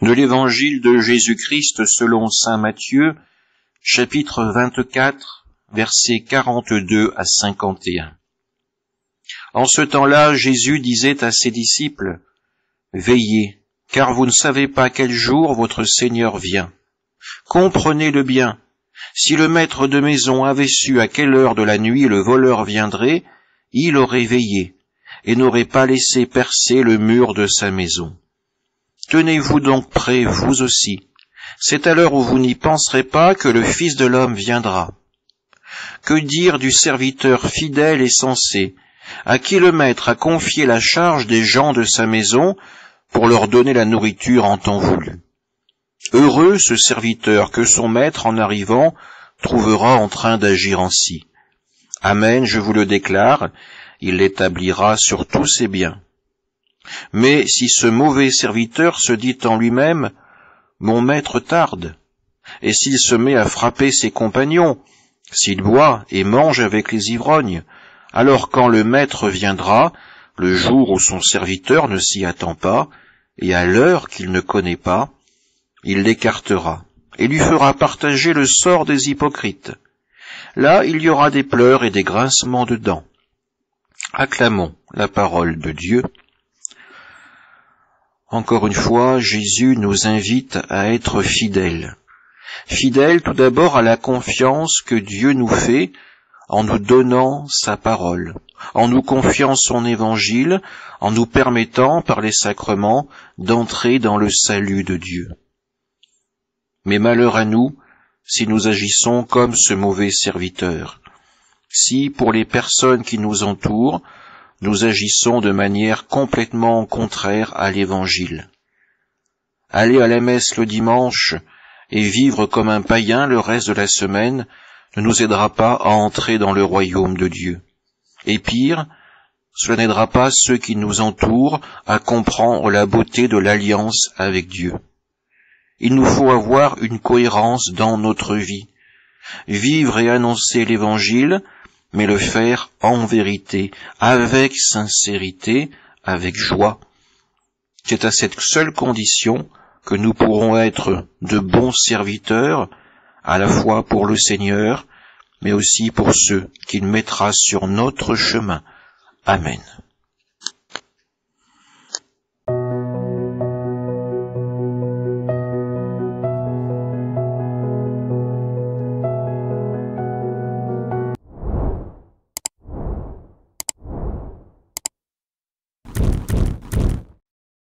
De l'Évangile de Jésus-Christ selon saint Matthieu, chapitre 24, versets 42 à 51. En ce temps-là, Jésus disait à ses disciples, « Veillez, car vous ne savez pas quel jour votre Seigneur vient. Comprenez-le bien. Si le maître de maison avait su à quelle heure de la nuit le voleur viendrait, il aurait veillé et n'aurait pas laissé percer le mur de sa maison. Tenez-vous donc prêts, vous aussi. C'est à l'heure où vous n'y penserez pas que le Fils de l'homme viendra. Que dire du serviteur fidèle et sensé, à qui le maître a confié la charge des gens de sa maison pour leur donner la nourriture en temps voulu? Heureux ce serviteur que son maître, en arrivant, trouvera en train d'agir ainsi. Amen, je vous le déclare, il l'établira sur tous ses biens. Mais si ce mauvais serviteur se dit en lui-même, « Mon maître tarde », et s'il se met à frapper ses compagnons, s'il boit et mange avec les ivrognes, alors quand le maître viendra, le jour où son serviteur ne s'y attend pas, et à l'heure qu'il ne connaît pas, il l'écartera et lui fera partager le sort des hypocrites. Là, il y aura des pleurs et des grincements de dents. Acclamons la parole de Dieu. Encore une fois, Jésus nous invite à être fidèles. Fidèles tout d'abord à la confiance que Dieu nous fait en nous donnant sa parole, en nous confiant son évangile, en nous permettant par les sacrements d'entrer dans le salut de Dieu. Mais malheur à nous si nous agissons comme ce mauvais serviteur, si pour les personnes qui nous entourent, nous agissons de manière complètement contraire à l'Évangile. Aller à la messe le dimanche et vivre comme un païen le reste de la semaine ne nous aidera pas à entrer dans le royaume de Dieu. Et pire, cela n'aidera pas ceux qui nous entourent à comprendre la beauté de l'alliance avec Dieu. Il nous faut avoir une cohérence dans notre vie, vivre et annoncer l'Évangile, mais le faire en vérité, avec sincérité, avec joie. C'est à cette seule condition que nous pourrons être de bons serviteurs, à la fois pour le Seigneur, mais aussi pour ceux qu'il mettra sur notre chemin. Amen.